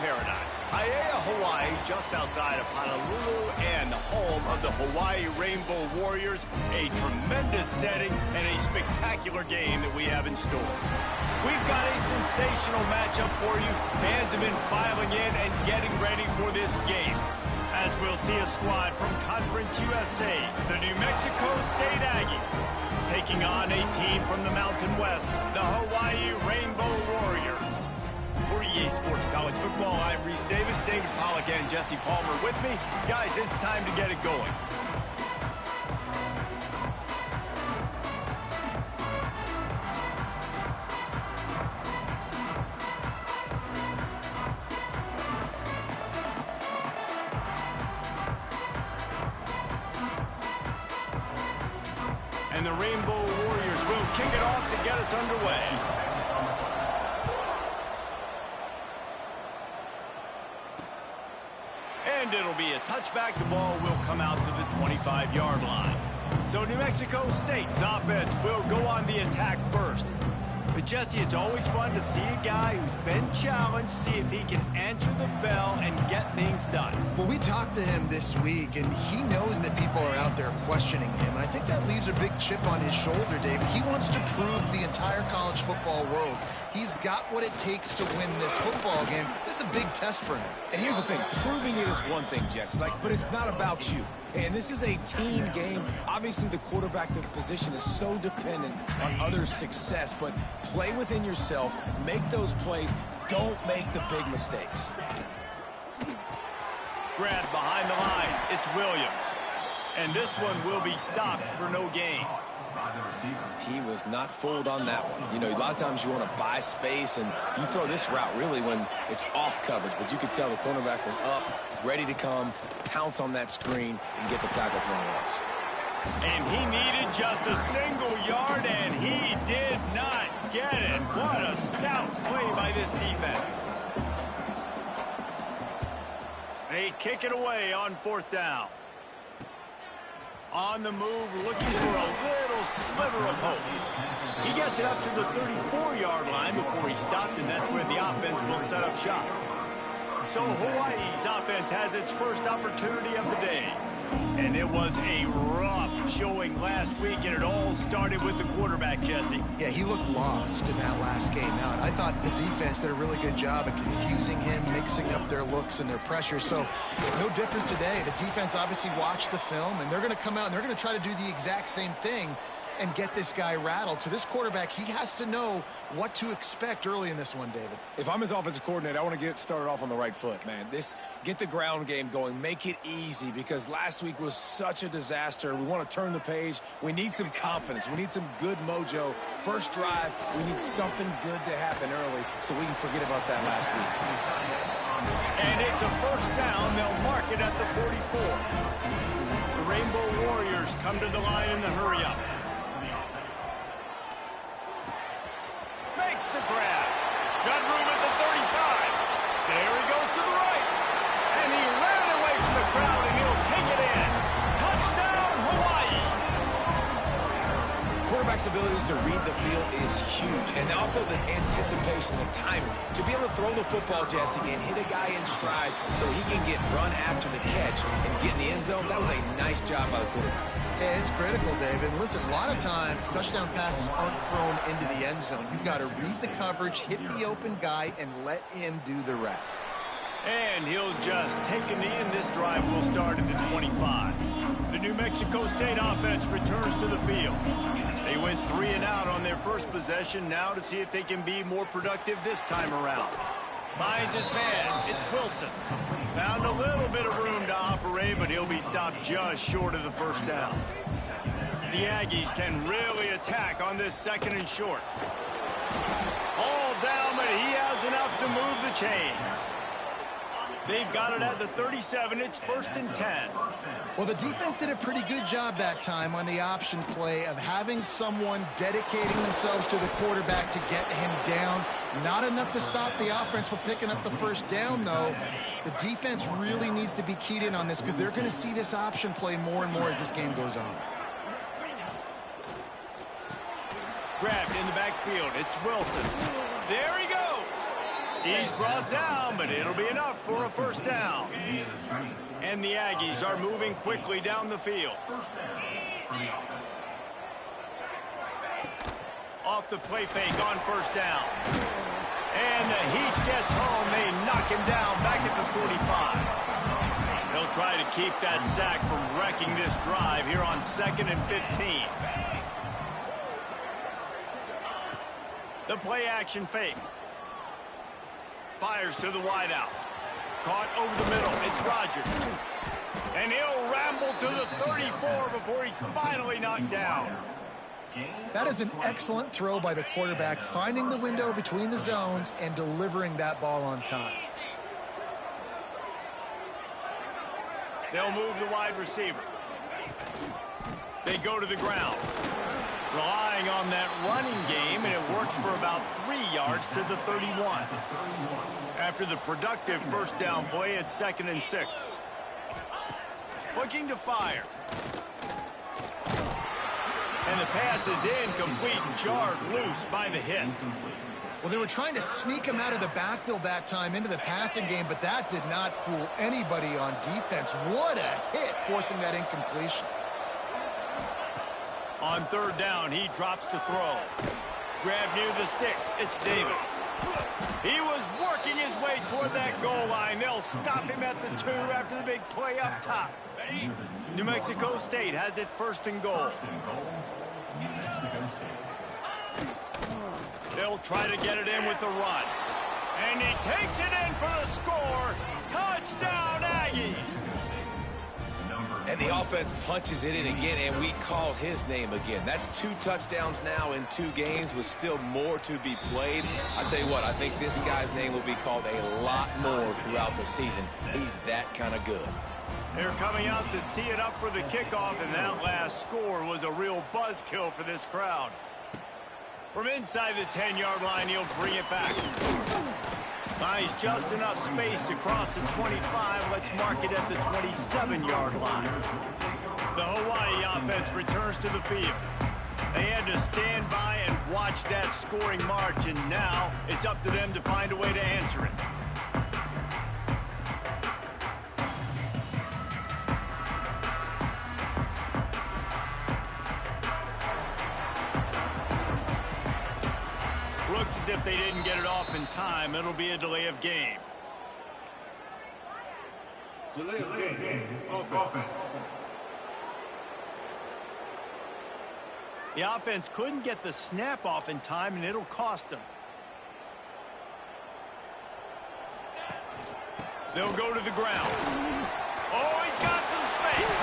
paradise. Aiea, Hawaii, just outside of Honolulu and the home of the Hawaii Rainbow Warriors. A tremendous setting and a spectacular game that we have in store. We've got a sensational matchup for you. Fans have been filing in and getting ready for this game, as we'll see a squad from Conference USA, the New Mexico State Aggies, taking on a team from the Mountain West, the Hawaii Rainbow Warriors. For EA Sports College Football, I'm Reese Davis, David Pollack, and Jesse Palmer with me. Guys, it's time to get it going. And the Rainbow Warriors will kick it off to get us underway. And it'll be a touchback. The ball will come out to the 25-yard line. So New Mexico State's offense will go on the attack first. But Jesse, it's always fun to see a guy who's been challenged, see if he can answer the bell and get things done. Well, we talked to him this week, and he knows that people are out there questioning him. I think that leaves a big chip on his shoulder, David. He wants to prove to the entire college football world he's got what it takes to win this football game. This is a big test for him. And here's the thing, proving it is one thing, Jesse, but it's not about you. And this is a team game. Obviously, the quarterback position is so dependent on others' success, but play within yourself, make those plays, don't make the big mistakes. Grabbed behind the line, it's Williams. And this one will be stopped for no gain. He was not fooled on that one. You know, a lot of times you want to buy space, and you throw this route really when it's off coverage. But you could tell the cornerback was up, ready to come, pounce on that screen, and get the tackle for a loss. And he needed just a single yard, and he did not get it. What a stout play by this defense. They kick it away on 4th down. On the move, looking for a little sliver of hope. He gets it up to the 34-yard line before he stopped, and that's where the offense will set up shop. So Hawaii's offense has its first opportunity of the day. And it was a rough showing last week, and it all started with the quarterback, Jesse. Yeah, he looked lost in that last game out. I thought the defense did a really good job at confusing him, mixing up their looks and their pressure. So no different today. The defense obviously watched the film, and they're going to come out and they're going to try to do the exact same thing and get this guy rattled. So this quarterback, he has to know what to expect early in this one, David. If I'm his offensive coordinator, I want to get started off on the right foot, man. Get the ground game going. Make it easy, because last week was such a disaster. We want to turn the page. We need some confidence. We need some good mojo. First drive, we need something good to happen early so we can forget about that last week. And it's a first down. They'll mark it at the 44. The Rainbow Warriors come to the line in the hurry-up. Makes the grab. Got room at the 35. There he goes to the right. And he ran away from the crowd, and he'll take it in. Touchdown, Hawaii. Quarterback's abilities to read the field is huge. And also the anticipation, the timing. To be able to throw the football, Jesse, and hit a guy in stride so he can get run after the catch and get in the end zone, that was a nice job by the quarterback. Yeah, it's critical, David. Listen, a lot of times touchdown passes aren't thrown into the end zone. You've got to read the coverage, hit the open guy, and let him do the rest. And he'll just take a knee, and this drive will start at the 25. The New Mexico State offense returns to the field. They went 3 and out on their first possession, now to see if they can be more productive this time around. Finds his man, it's Wilson. Found a little bit of room to operate, but he'll be stopped just short of the first down. The Aggies can really attack on this 2nd and short. All down, but he has enough to move the chains. They've got it at the 37. It's 1st and 10. Well, the defense did a pretty good job that time on the option play of having someone dedicating themselves to the quarterback to get him down. Not enough to stop the offense from picking up the first down, though. The defense really needs to be keyed in on this, because they're going to see this option play more and more as this game goes on. Grabbed in the backfield. It's Wilson. There he goes. He's brought down, but it'll be enough for a first down. And the Aggies are moving quickly down the field. Off the play fake on first down. And the Heat gets home. They knock him down back at the 45. They'll try to keep that sack from wrecking this drive here on 2nd and 15. The play action fake. Fires to the wideout. Caught over the middle. It's Rodgers. And he'll ramble to the 34 before he's finally knocked down. That is an excellent throw by the quarterback, finding the window between the zones and delivering that ball on time. They'll move the wide receiver. They go to the ground. Relying on that running game, and it works for about 3 yards to the 31. After the productive first down play, it's 2nd and 6. Looking to fire. And the pass is incomplete and jarred loose by the hit. Well, they were trying to sneak him out of the backfield that time into the passing game, but that did not fool anybody on defense. What a hit, forcing that incompletion. On 3rd down, he drops to throw. Grab near the sticks. It's Davis. He was working his way toward that goal line. They'll stop him at the 2 after the big play up top. New Mexico State has it 1st and goal. They'll try to get it in with the run. And he takes it in for the score. Touchdown, Aggies! And the offense punches it in again, and we call his name again. That's 2 touchdowns now in 2 games with still more to be played. I tell you what, I think this guy's name will be called a lot more throughout the season. He's that kind of good. They're coming out to tee it up for the kickoff, and that last score was a real buzzkill for this crowd. From inside the 10-yard line, he'll bring it back. Finds just enough space to cross the 25. Let's mark it at the 27-yard line. The Hawaii offense returns to the field. They had to stand by and watch that scoring march, and now it's up to them to find a way to answer it. Looks as if they didn't get it off in time. It'll be a delay of game. Delay of game. Offense. The offense couldn't get the snap off in time, and it'll cost them. They'll go to the ground. Oh, he's got some space.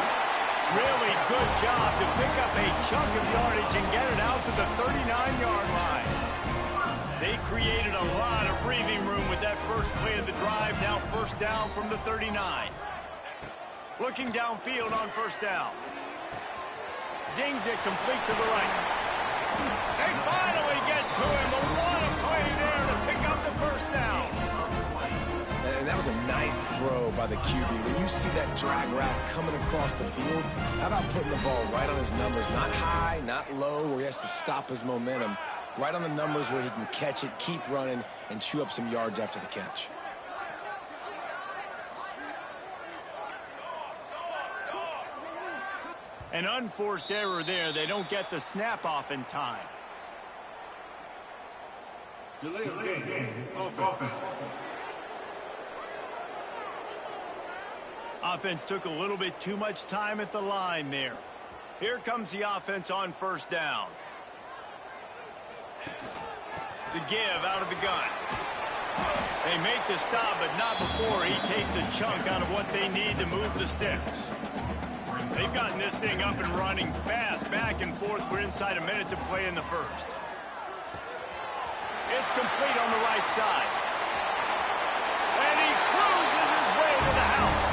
Really good job to pick up a chunk of yardage and get it out to the 39-yard line. They created a lot of breathing room with that first play of the drive. Now 1st down from the 39. Looking downfield on 1st down. Zings it complete to the right. They finally get to him. But what a play there to pick up the 1st down. And that was a nice throw by the QB. When you see that drag route coming across the field, how about putting the ball right on his numbers? Not high, not low, where he has to stop his momentum. Right on the numbers where he can catch it, keep running, and chew up some yards after the catch. An unforced error there. They don't get the snap off in time. Delay of game. Offense. Offense took a little bit too much time at the line there. Here comes the offense on 1st down. The give out of the gun. They make the stop, but not before he takes a chunk out of what they need to move the sticks. They've gotten this thing up and running fast, back and forth. We're inside a minute to play in the 1st. It's complete on the right side. And he cruises his way to the house.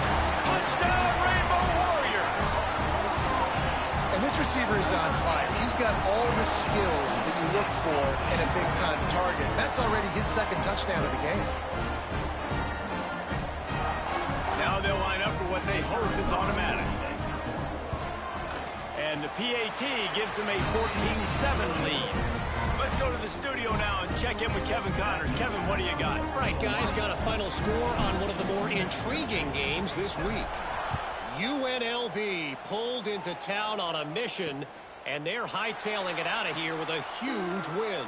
Touchdown, Rainbow Warriors! And this receiver is on fire. He's got all the skills that you look for in a big-time target. That's already his 2nd touchdown of the game. Now they'll line up for what they hope is automatic. And the PAT gives them a 14-7 lead. Let's go to the studio now and check in with Kevin Connors. Kevin, what do you got? Right, guys, got a final score on one of the more intriguing games this week. UNLV pulled into town on a mission, and they're hightailing it out of here with a huge win.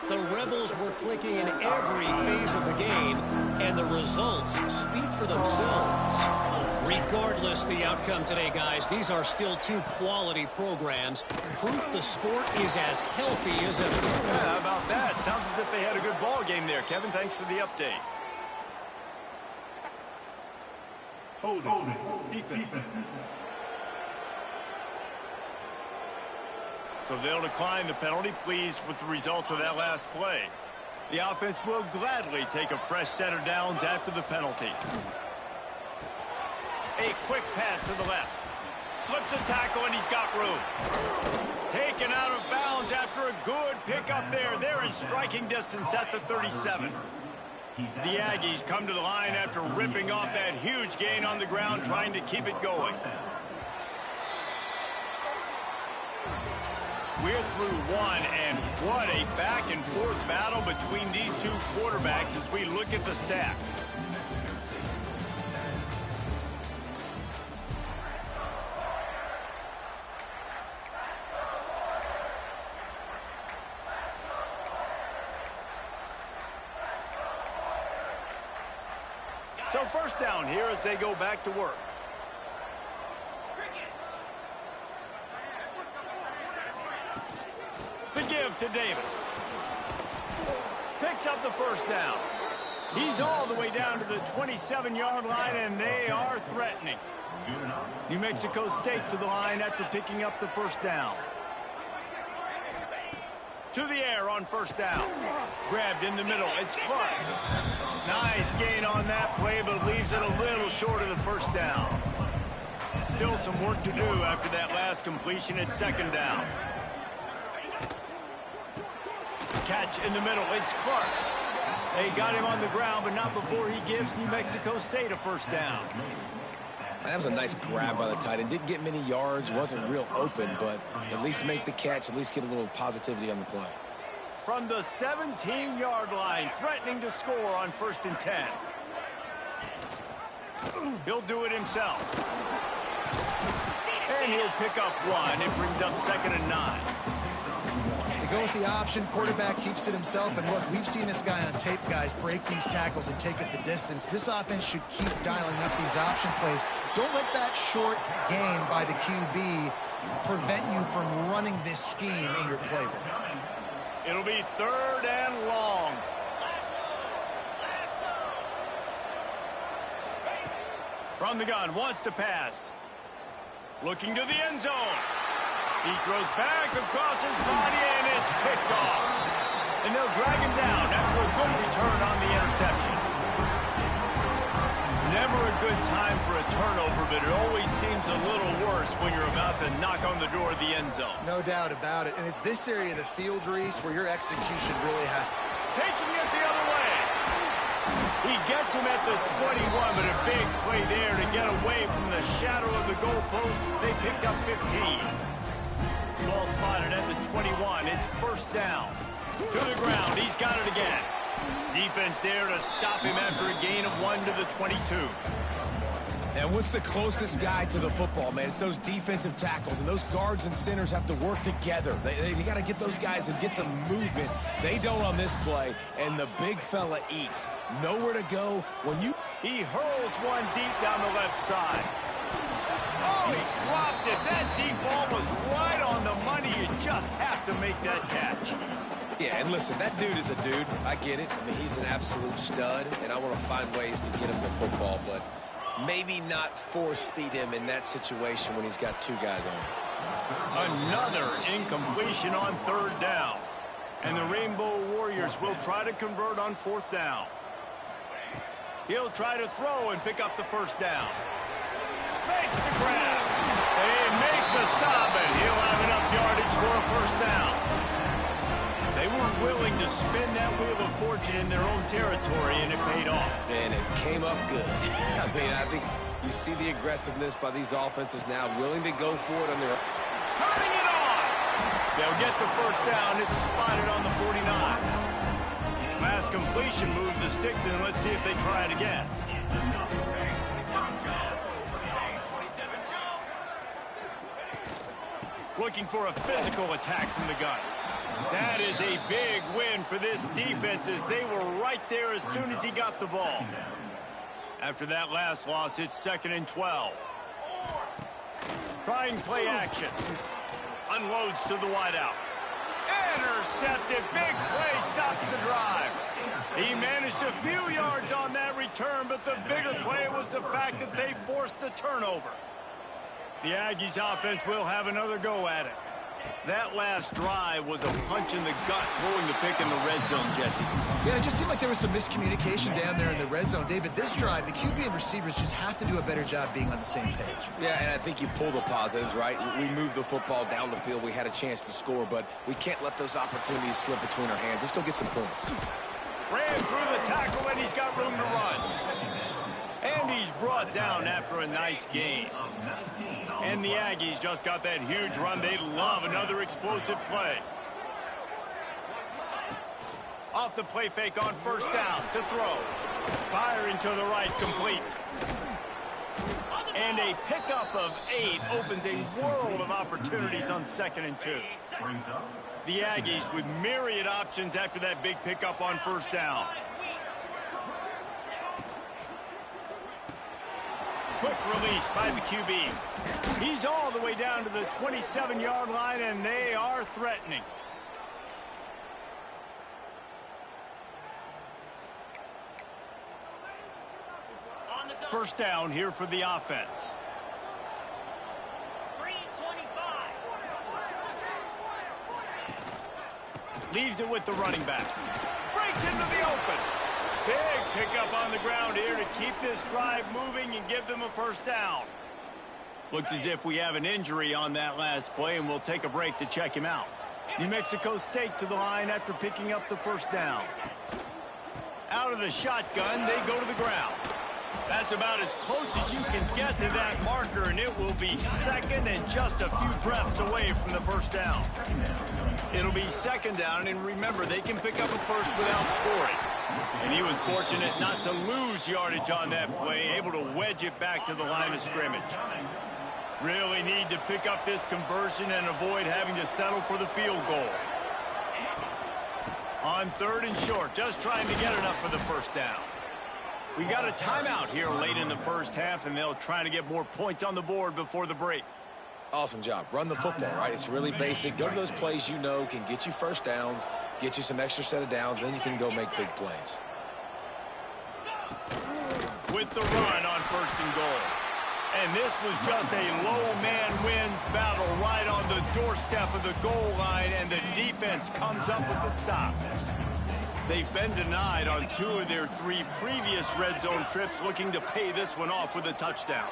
The Rebels were clicking in every phase of the game, and the results speak for themselves. Regardless the outcome today, guys, these are still two quality programs. Proof the sport is as healthy as ever. Yeah, how about that? Sounds as if they had a good ball game there. Kevin, thanks for the update. Holding. Defense. So they'll decline the penalty, pleased with the results of that last play. The offense will gladly take a fresh set of downs after the penalty. A quick pass to the left. Slips a tackle, and he's got room. Taken out of bounds after a good pickup there. They're in striking distance at the 37. The Aggies come to the line after ripping off that huge gain on the ground, trying to keep it going. We're through one, and what a back-and-forth battle between these two quarterbacks as we look at the stats. So first down here as they go back to work. The give to Davis. Picks up the first down. He's all the way down to the 27-yard line, and they are threatening. New Mexico State to the line after picking up the first down. To the air on first down. Grabbed in the middle. It's Clark. Nice gain on that play, but leaves it a little short of the first down. Still some work to do after that last completion at second down. Catch in the middle. It's Clark. They got him on the ground, but not before he gives New Mexico State a first down. That was a nice grab by the tight end. Didn't get many yards, wasn't real open, but at least make the catch, at least get a little positivity on the play. From the 17-yard line, threatening to score on 1st and 10. He'll do it himself. And he'll pick up one. It brings up 2nd and 9. They go with the option. Quarterback keeps it himself. And look, we've seen this guy on tape, guys, break these tackles and take it the distance. This offense should keep dialing up these option plays. Don't let that short gain by the QB prevent you from running this scheme in your playbook. It'll be 3rd and long. From the gun, wants to pass. Looking to the end zone. He throws back across his body, and it's picked off. And they'll drag him down after a good return on the interception. Never a good time for a turnover, but it always seems a little worse when you're about to knock on the door of the end zone. No doubt about it. And it's this area of the field, Reese, where your execution really has to... Taking it the other way. He gets him at the 21, but a big play there to get away from the shadow of the goalpost. They picked up 15. Ball spotted at the 21. It's 1st down. To the ground. He's got it again. Defense there to stop him after a gain of 1 to the 22. And what's the closest guy to the football, man? It's those defensive tackles, and those guards and centers have to work together. They got to get those guys and get some movement. They don't on this play, and the big fella eats. Nowhere to go when you... He hurls one deep down the left side. Oh, he dropped it. That deep ball was right on the money. You just have to make that catch. Yeah, and listen, that dude is a dude. I get it. I mean, he's an absolute stud, and I want to find ways to get him the football, but maybe not force feed him in that situation when he's got 2 guys on him. Another incompletion on 3rd down. And the Rainbow Warriors will try to convert on 4th down. He'll try to throw and pick up the 1st down. Makes the grab. They make the stop, and he'll have enough yardage for a 1st down. They were willing to spin that wheel of fortune in their own territory, and it paid off. And it came up good. I mean, I think you see the aggressiveness by these offenses now, willing to go for it on their... Turning it on! They'll get the 1st down. It's spotted on the 49. Nice completion, move the sticks, and let's see if they try it again. Looking for a physical attack from the gun. That is a big win for this defense as they were right there as soon as he got the ball. After that last loss, it's 2nd and 12. Trying play action. Unloads to the wideout. Intercepted. Big play stops the drive. He managed a few yards on that return, but the bigger play was the fact that they forced the turnover. The Aggies offense will have another go at it. That last drive was a punch in the gut, throwing the pick in the red zone, Jesse. Yeah, it just seemed like there was some miscommunication down there in the red zone. David, this drive, the QB and receivers just have to do a better job being on the same page. Yeah, and I think you pull the positives, right? We moved the football down the field. We had a chance to score, but we can't let those opportunities slip between our hands. Let's go get some points. Ran through the tackle, and he's got room to run. And he's brought down after a nice gain. And the Aggies just got that huge run. They love another explosive play. Off the play fake on first down to throw. Firing to the right, complete. And a pickup of 8 opens a world of opportunities on 2nd and 2. The Aggies with myriad options after that big pickup on first down. Quick release by the QB. He's all the way down to the 27-yard line, and they are threatening. First down here for the offense. Leaves it with the running back. Breaks into the open. Big pickup on the ground here to keep this drive moving and give them a first down. Looks as if we have an injury on that last play, and we'll take a break to check him out. New Mexico State to the line after picking up the first down. Out of the shotgun, they go to the ground. That's about as close as you can get to that marker, and it will be 2nd and just a few breaths away from the first down. It'll be 2nd down, and remember, they can pick up a first without scoring. And he was fortunate not to lose yardage on that play, able to wedge it back to the line of scrimmage. Really need to pick up this conversion and avoid having to settle for the field goal. On 3rd and short, just trying to get enough for the first down. We got a timeout here late in the first half, and they'll try to get more points on the board before the break. Awesome job. Run the football, right? It's really basic. Go to those plays you know can get you first downs, get you some extra set of downs, then you can go make big plays. With the run on 1st and goal. And this was just a low man wins battle right on the doorstep of the goal line, and the defense comes up with the stop. They've been denied on 2 of their 3 previous red zone trips, looking to pay this one off with a touchdown.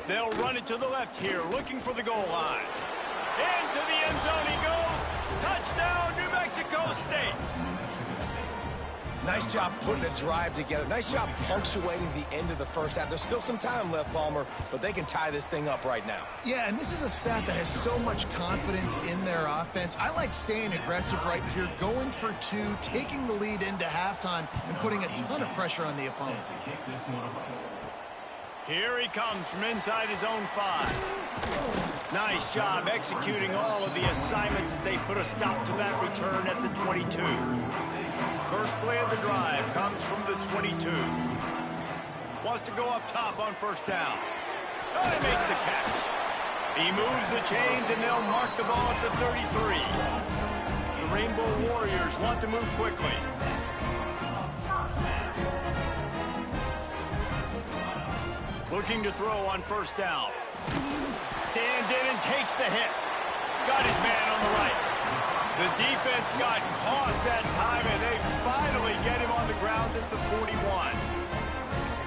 They'll run it to the left here, looking for the goal line. Into the end zone he goes. Touchdown, New Mexico State. Nice job putting a drive together. Nice job punctuating the end of the first half. There's still some time left, Palmer, but they can tie this thing up right now. Yeah, and this is a staff that has so much confidence in their offense. I like staying aggressive right here, going for 2, taking the lead into halftime, and putting a ton of pressure on the opponent. Here he comes from inside his own 5. Nice job executing all of the assignments as they put a stop to that return at the 22. First play of the drive comes from the 22. Wants to go up top on first down. Oh, he makes the catch. He moves the chains, and they'll mark the ball at the 33. The Rainbow Warriors want to move quickly. Looking to throw on first down. Stands in and takes the hit. Got his man on the right. The defense got caught that time, and they finally get him on the ground at the 41.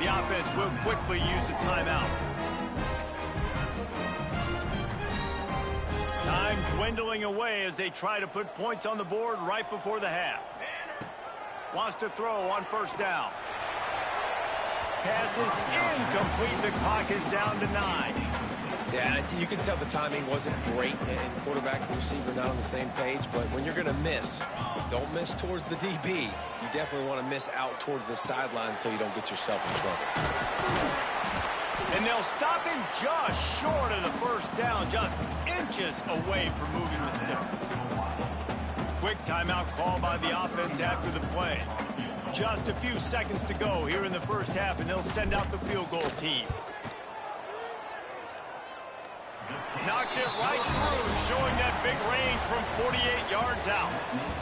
The offense will quickly use a timeout. Time dwindling away as they try to put points on the board right before the half. Wants to throw on first down. Pass is incomplete. The clock is down to 9. Yeah, you can tell the timing wasn't great, and quarterback and receiver not on the same page, but when you're going to miss, don't miss towards the DB. You definitely want to miss out towards the sideline so you don't get yourself in trouble. And they'll stop him just short of the first down, just inches away from moving the sticks. Quick timeout call by the offense after the play. Just a few seconds to go here in the first half, and they'll send out the field goal team. Knocked it right through, showing that big range from 48 yards out.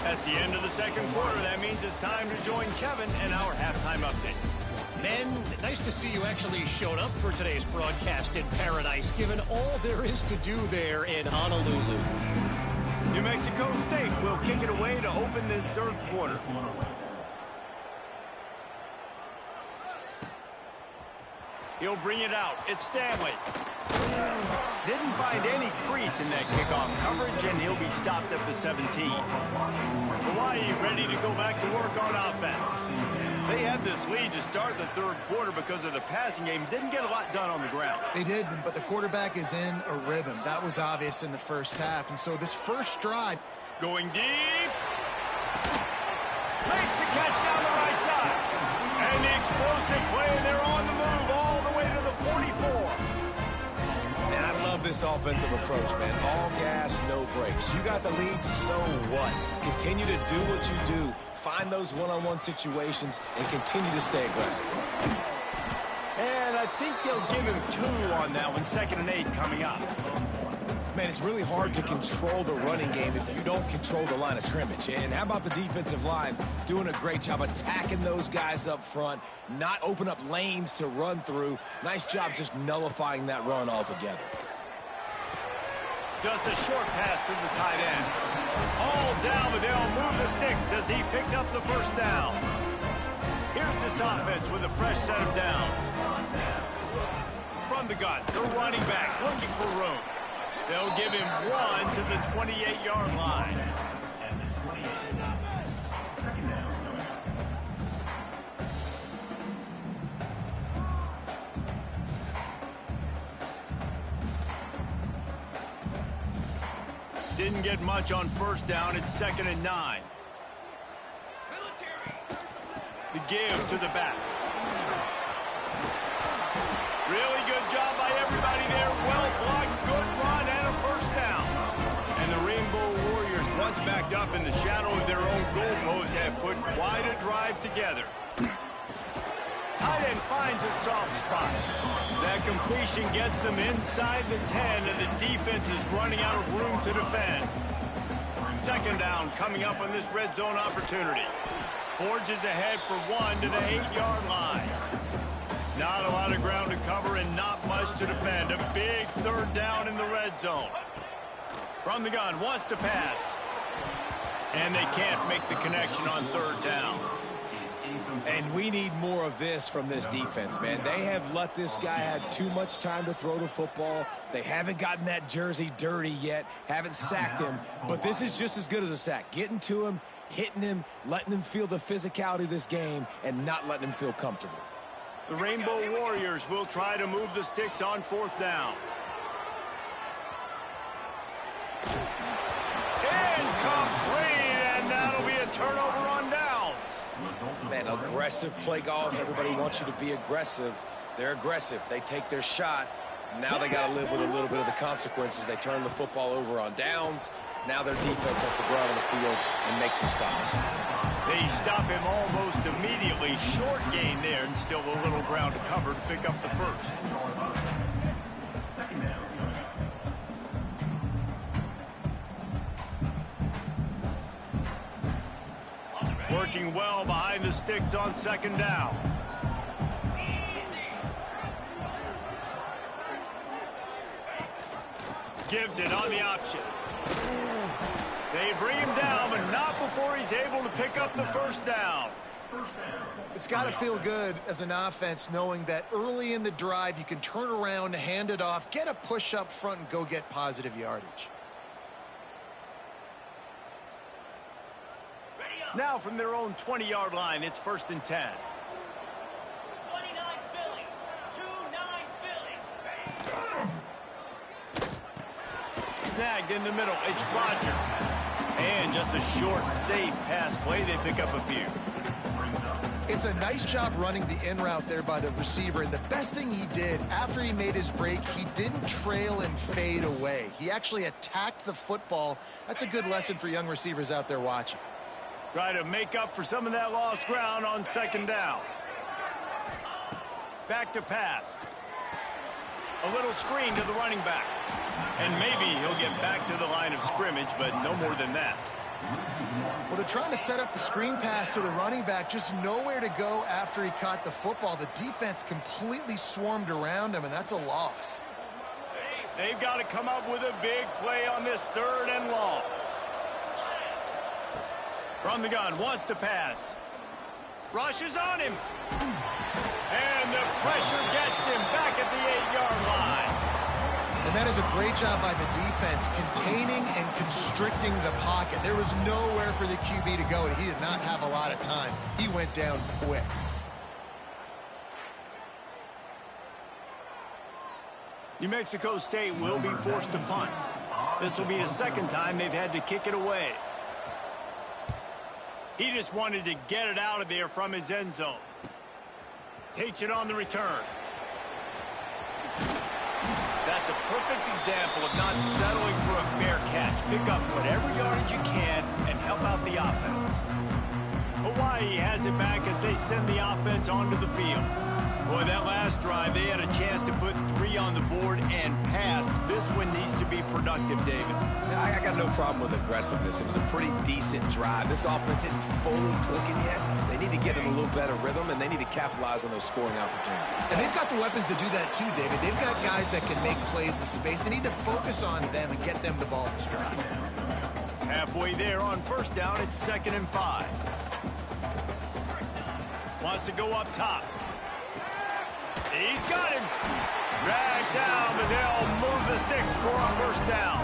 That's the end of the second quarter. That means it's time to join Kevin and our halftime update. Men, nice to see you actually showed up for today's broadcast in paradise, given all there is to do there in Honolulu. New Mexico State will kick it away to open this third quarter. He'll bring it out. It's Stanley. Didn't find any crease in that kickoff coverage, and he'll be stopped at the 17. Hawaii ready to go back to work on offense. They had this lead to start the third quarter because of the passing game. Didn't get a lot done on the ground. They did, but the quarterback is in a rhythm. That was obvious in the first half. And so this first drive. Going deep. Makes the catch down the right side. And the explosive play, and they're on the move all the way to the 44. And I love this offensive approach, man. All gas, no brakes. You got the lead, so what? Continue to do what you do. Find those one-on-one situations and continue to stay aggressive. And I think they'll give him 2 on that one. 2nd and 8 coming up. Man, it's really hard to control the running game if you don't control the line of scrimmage. And how about the defensive line doing a great job attacking those guys up front, not open up lanes to run through. Nice job just nullifying that run altogether. Just a short pass to the tight end. All down, but they'll move the sticks as he picks up the first down. Here's this offense with a fresh set of downs. From the gun, the running back looking for room. They'll give him 1 to the 28-yard line. Didn't get much on first down. It's 2nd and 9. The give to the back. Really good job by everybody there. Well blocked, good run, and a first down. And the Rainbow Warriors, once backed up in the shadow of their own goalpost, have put quite a drive together. Tight end finds a soft spot. That completion gets them inside the 10, and the defense is running out of room to defend. 2nd down coming up on this red zone opportunity. Forges ahead for 1 to the 8-yard line. Not a lot of ground to cover and not much to defend. A big 3rd down in the red zone. From the gun, wants to pass. And they can't make the connection on 3rd down. And we need more of this from this defense, man. They have let this guy have too much time to throw the football. They haven't gotten that jersey dirty yet, haven't sacked him. But this is just as good as a sack. Getting to him, hitting him, letting him feel the physicality of this game, and not letting him feel comfortable. The Rainbow Warriors will try to move the sticks on 4th down. Incomplete, and that'll be a turnover on downs. Man, aggressive play calls. Everybody wants you to be aggressive. They're aggressive. They take their shot. Now they got to live with a little bit of the consequences. They turn the football over on downs. Now their defense has to go out on the field and make some stops. They stop him almost immediately. Short gain there, and still a little ground to cover to pick up the first. Working well behind the sticks on 2nd down. Gives it on the option. They bring him down, but not before he's able to pick up the first down. It's got to feel good as an offense knowing that early in the drive you can turn around, hand it off, get a push up front, and go get positive yardage. Now from their own 20-yard line, it's 1st and 10. 29 Philly. 2-9 Philly. snagged in the middle. It's Rodgers. And just a short, safe pass play. They pick up a few. It's a nice job running the in route there by the receiver. And the best thing he did after he made his break, he didn't trail and fade away. He actually attacked the football. That's a good lesson for young receivers out there watching. Try to make up for some of that lost ground on second down. Back to pass. A little screen to the running back. And maybe he'll get back to the line of scrimmage, but no more than that. Well, they're trying to set up the screen pass to the running back. Just nowhere to go after he caught the football. The defense completely swarmed around him, and that's a loss. They've got to come up with a big play on this 3rd and long. From the gun, wants to pass. Rushes on him. And the pressure gets him back at the 8-yard line. And that is a great job by the defense, containing and constricting the pocket. There was nowhere for the QB to go, and he did not have a lot of time. He went down quick. New Mexico State will be forced to punt. This will be the 2nd time they've had to kick it away. He just wanted to get it out of there from his end zone. Takes it on the return. That's a perfect example of not settling for a fair catch. Pick up whatever yardage you can and help out the offense. Hawaii has it back as they send the offense onto the field. Boy, that last drive, they had a chance to put 3 on the board and passed. This one needs to be productive, David. I got no problem with aggressiveness. It was a pretty decent drive. This offense isn't fully clicking yet. They need to get in a little better rhythm, and they need to capitalize on those scoring opportunities. And they've got the weapons to do that too, David. They've got guys that can make plays in space. They need to focus on them and get them the ball this drive. Halfway there on 1st down, it's 2nd and 5. Wants to go up top. He's got him. Dragged down, but they'll move the sticks for a 1st down.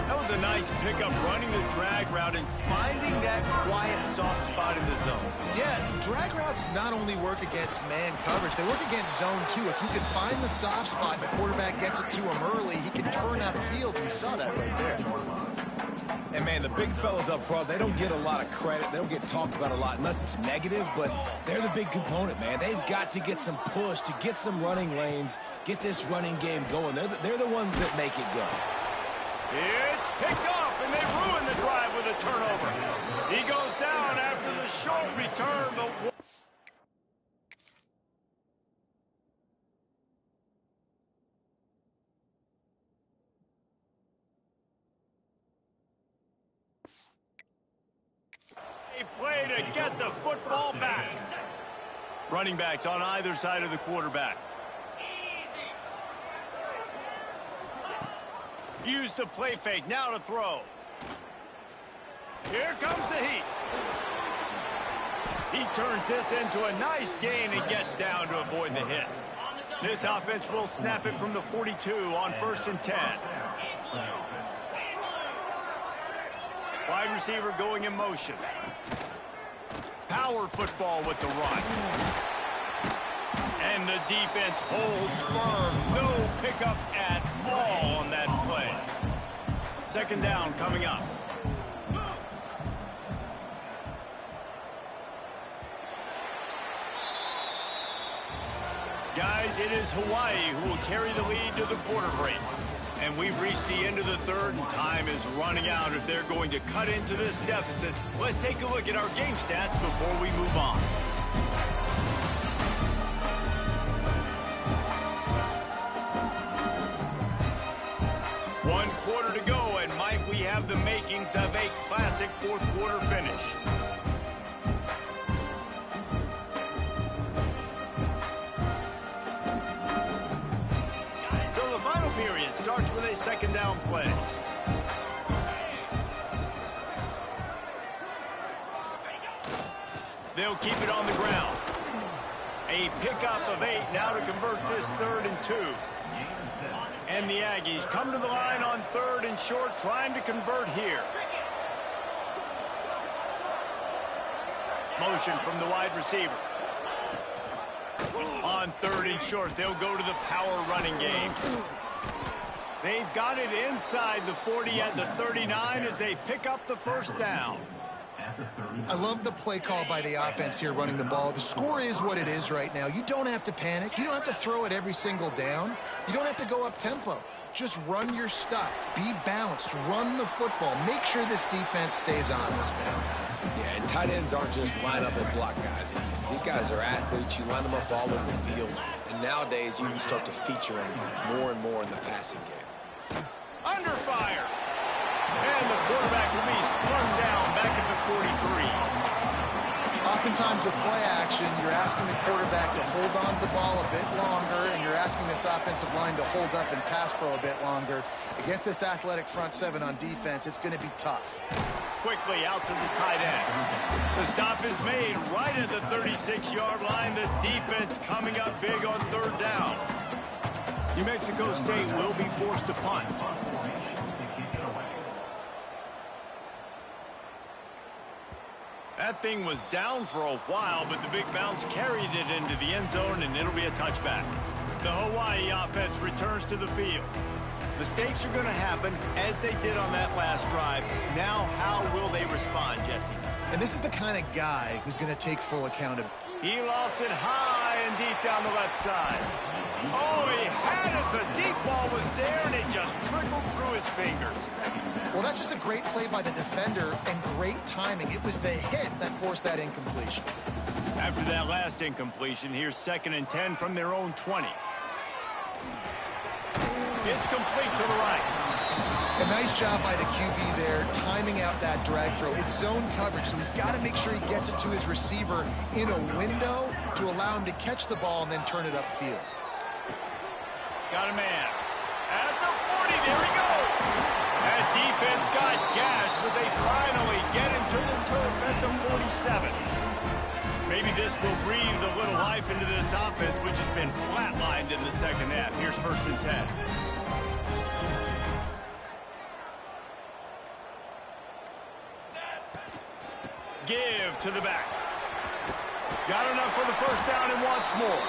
That was a nice pickup, running the drag route and finding that quiet, soft spot in the zone. Yeah, drag routes not only work against man coverage, they work against zone too. If you can find the soft spot and the quarterback gets it to him early, he can turn upfield. You saw that right there. And, man, the big fellas up front, they don't get a lot of credit. They don't get talked about a lot unless it's negative, but they're the big component, man. They've got to get some push, to get some running lanes, get this running game going. They're the ones that make it go. It's picked off, and they ruin the drive with a turnover. He goes down after the short return, but... play to get the football back. Running backs on either side of the quarterback. Use the play fake, now to throw. Here comes the heat. He turns this into a nice gain and gets down to avoid the hit. This offense will snap it from the 42 on 1st and 10. Wide receiver going in motion. Power football with the run. And the defense holds firm. No pickup at all on that play. 2nd down coming up. Guys, it is Hawaii who will carry the lead to the quarter break. And we've reached the end of the 3rd, and time is running out if they're going to cut into this deficit. Let's take a look at our game stats before we move on. One quarter to go, and might we have the makings of a classic 4th quarter finish. Starts with a 2nd down play. They'll keep it on the ground. A pickup of 8 now to convert this 3rd and 2. And the Aggies come to the line on 3rd and short, trying to convert here. Motion from the wide receiver. On 3rd and short, they'll go to the power running game. They've got it inside the 40 at the 39 as they pick up the first down. I love the play call by the offense here running the ball. The score is what it is right now. You don't have to panic. You don't have to throw it every single down. You don't have to go up tempo. Just run your stuff. Be balanced. Run the football. Make sure this defense stays honest. Yeah, and tight ends aren't just line up and block guys. These guys are athletes. You line them up all over the field. And nowadays, you can start to feature them more and more in the passing game. Under fire. And the quarterback will be slung down back at the 43. Oftentimes with play action, you're asking the quarterback to hold on to the ball a bit longer, and you're asking this offensive line to hold up and pass pro a bit longer. Against this athletic front seven on defense, it's going to be tough. Quickly out to the tight end. The stop is made right at the 36-yard line. The defense coming up big on third down. New Mexico State will be forced to punt. That thing was down for a while, but the big bounce carried it into the end zone, and it'll be a touchback. The Hawaii offense returns to the field. Mistakes are going to happen, as they did on that last drive. Now, how will they respond, Jesse? And this is the kind of guy who's going to take full accountability. He lofts it high and deep down the left side. Oh, he had it. The deep ball was there, and it just trickled through his fingers. Well, that's just a great play by the defender and great timing. It was the hit that forced that incompletion. After that last incompletion, here's 2nd and 10 from their own 20. It's complete to the right. A nice job by the QB there, timing out that drag throw. It's zone coverage, so he's got to make sure he gets it to his receiver in a window to allow him to catch the ball and then turn it upfield. Got a man. At the 40, there he goes. That defense got gashed, but they finally get him to the turf at the 47. Maybe this will breathe a little life into this offense, which has been flatlined in the second half. Here's 1st and 10. Give to the back. Got enough for the first down and wants more.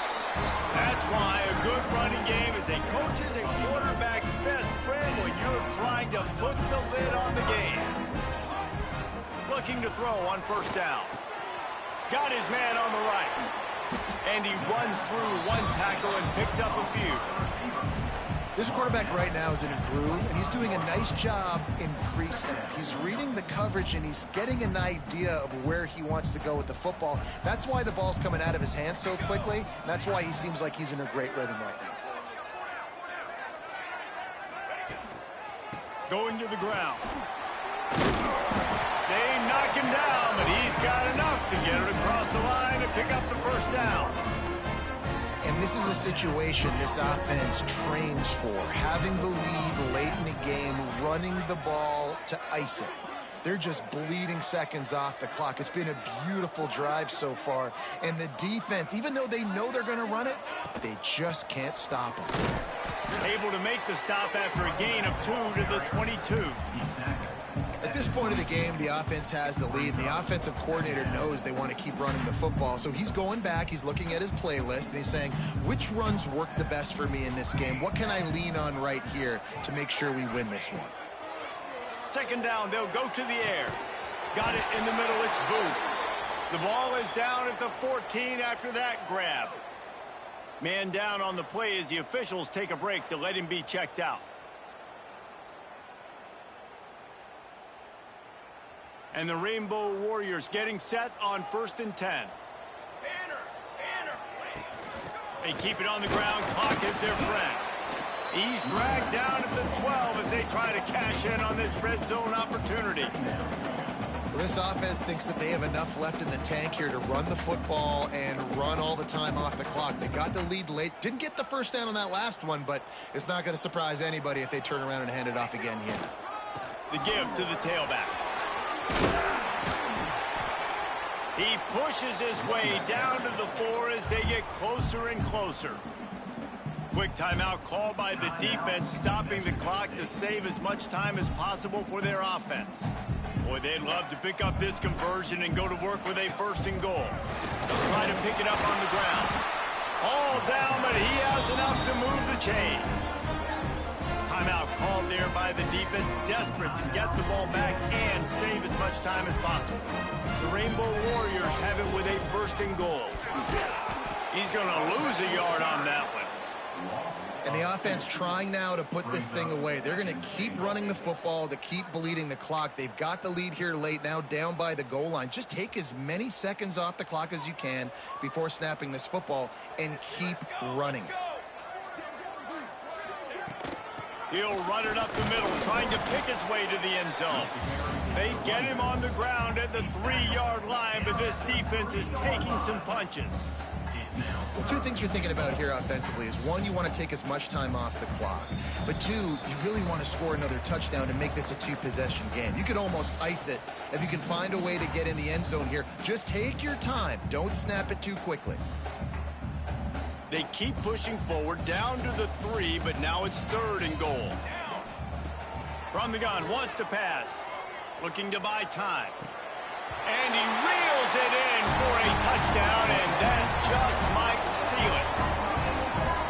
That's why a good running game is a coach's and quarterback's best friend when you're trying to put the lid on the game. Looking to throw on 1st down. Got his man on the right. And he runs through one tackle and picks up a few. This quarterback right now is in a groove, and he's doing a nice job in pre-snap. He's reading the coverage, and he's getting an idea of where he wants to go with the football. That's why the ball's coming out of his hands so quickly, and that's why he seems like he's in a great rhythm right now. Going to the ground. They knock him down, but he's got enough to get it across the line and pick up the first down. And this is a situation this offense trains for, having the lead late in the game, running the ball to ice it. They're just bleeding seconds off the clock. It's been a beautiful drive so far. And the defense, even though they know they're going to run it, they just can't stop them. Able to make the stop after a gain of 2 to the 22. At this point of the game, the offense has the lead, and the offensive coordinator knows they want to keep running the football. So he's going back, he's looking at his playlist, and he's saying, which runs work the best for me in this game? What can I lean on right here to make sure we win this one? 2nd down, they'll go to the air. Got it in the middle, it's Booth. The ball is down at the 14 after that grab. Man down on the play as the officials take a break to let him be checked out. And the Rainbow Warriors getting set on 1st and 10. They keep it on the ground. Clock is their friend. He's dragged down at the 12 as they try to cash in on this red zone opportunity. Well, this offense thinks that they have enough left in the tank here to run the football and run all the time off the clock. They got the lead late. Didn't get the first down on that last one, but it's not going to surprise anybody if they turn around and hand it off again here. The give to the tailback. He pushes his way down to the 4 as they get closer and closer. Quick timeout called by the defense, stopping the clock to save as much time as possible for their offense. Boy, they'd love to pick up this conversion and go to work with a 1st and goal. They'll try to pick it up on the ground. All down, but he has enough to move the chains. Timeout called there by the defense, desperate to get the ball back and save as much time as possible. The Rainbow Warriors have it with a 1st and goal. He's going to lose a yard on that one. And the offense trying now to put this thing away. They're going to keep running the football to keep bleeding the clock. They've got the lead here late, now down by the goal line. Just take as many seconds off the clock as you can before snapping this football and keep running it. He'll run it up the middle, trying to pick his way to the end zone. They get him on the ground at the 3-yard line, but this defense is taking some punches. Well, 2 things you're thinking about here offensively is, 1, you want to take as much time off the clock. But 2, you really want to score another touchdown to make this a 2-possession game. You could almost ice it if you can find a way to get in the end zone here. Just take your time. Don't snap it too quickly. They keep pushing forward down to the 3, but now it's 3rd and goal. From the gun, wants to pass. Looking to buy time. And he reels it in for a touchdown, and that just might seal it.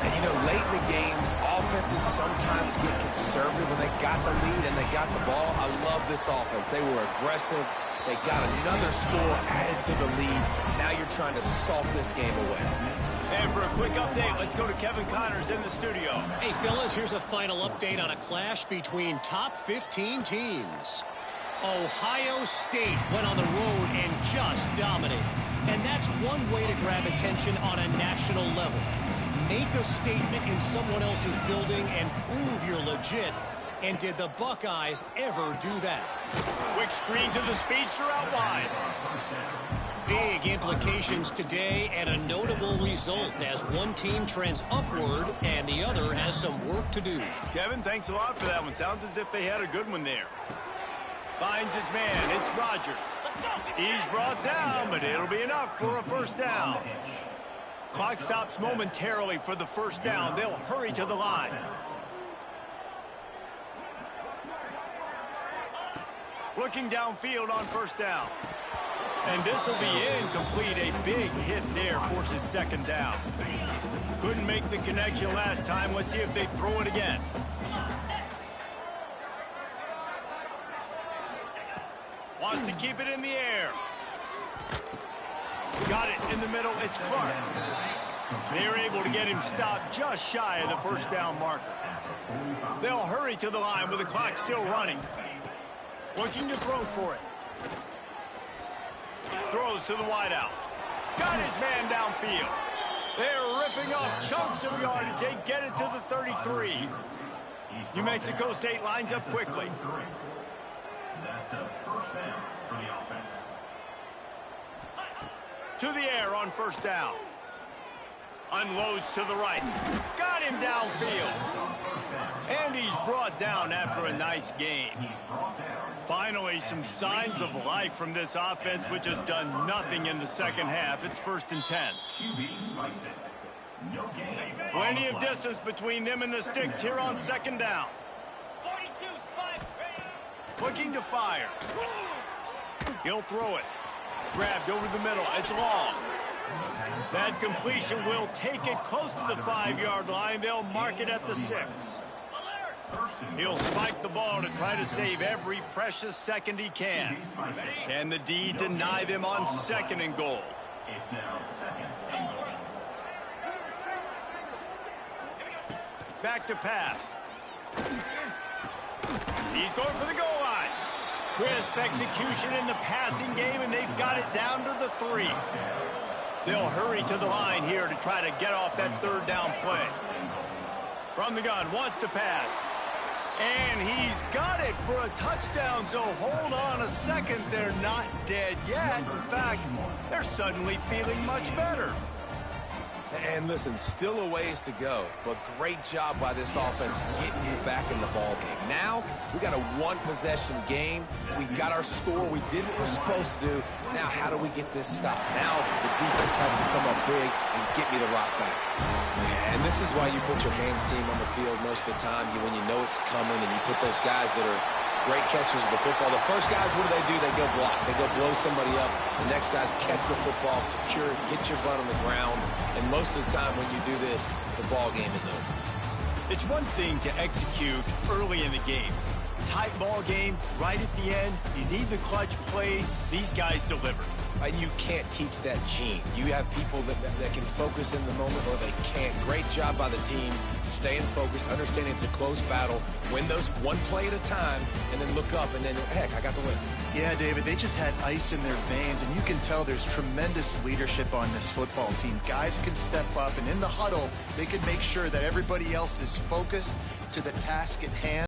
And, you know, late in the games, offenses sometimes get conservative when they got the lead and they got the ball. I love this offense. They were aggressive. They got another score added to the lead. Now you're trying to salt this game away. And for a quick update, let's go to Kevin Connors in the studio. Hey, fellas, here's a final update on a clash between top 15 teams. Ohio State went on the road and just dominated. And that's one way to grab attention on a national level. Make a statement in someone else's building and prove you're legit. And did the Buckeyes ever do that? Quick screen to the speedster out wide. Big implications today and a notable result as one team trends upward and the other has some work to do. Kevin, thanks a lot for that one. Sounds as if they had a good one there. Finds his man. It's Rodgers. He's brought down, but it'll be enough for a 1st down. Clock stops momentarily for the 1st down. They'll hurry to the line. Looking downfield on 1st down. And this will be incomplete. A big hit there forces 2nd down. Couldn't make the connection last time. Let's see if they throw it again. Wants to keep it in the air. Got it in the middle. It's Clark. They're able to get him stopped just shy of the 1st down marker. They'll hurry to the line with the clock still running. Looking to throw for it. Throws to the wideout. Got his man downfield. They're ripping off chunks of yardage. They get it to the 33. New Mexico State lines up quickly. That's a 1st down for the offense. To the air on 1st down. Unloads to the right. Got him downfield. And he's brought down after a nice gain. Finally, some signs of life from this offense, which has done nothing in the 2nd half. It's 1st and 10. Plenty of distance between them and the sticks here on 2nd down. Looking to fire. He'll throw it. Grabbed over the middle. It's long. That completion will take it close to the 5-yard line. They'll mark it at the 6. He'll spike the ball to try to save every precious second he can. Can the D deny them on 2nd and goal? It's now 2nd and goal. Back to pass. He's going for the goal line. Crisp execution in the passing game, and they've got it down to the 3. They'll hurry to the line here to try to get off that 3rd down play. From the gun, wants to pass. And he's got it for a touchdown, so hold on a second. They're not dead yet. In fact, they're suddenly feeling much better. And listen, still a ways to go, but great job by this offense getting you back in the ball game. Now, we got a 1-possession game. We got our score. We did what we're supposed to do. Now, how do we get this stopped? Now, the defense has to come up big and get me the rock back. And this is why you put your hands team on the field most of the time when you know it's coming, and you put those guys that are great catchers of the football. The first guys, what do? They go block. They go blow somebody up. The next guys catch the football, secure it, get your butt on the ground. And most of the time when you do this, the ball game is over. It's one thing to execute early in the game. Tight ball game, right at the end, you need the clutch plays. These guys deliver. And you can't teach that gene. You have people that can focus in the moment or they can't. Great job by the team, staying focused, understanding it's a close battle, win those one play at a time, and then look up, and then, heck, I got the win. Yeah, David, they just had ice in their veins, and you can tell there's tremendous leadership on this football team. Guys can step up, and in the huddle, they can make sure that everybody else is focused to the task at hand.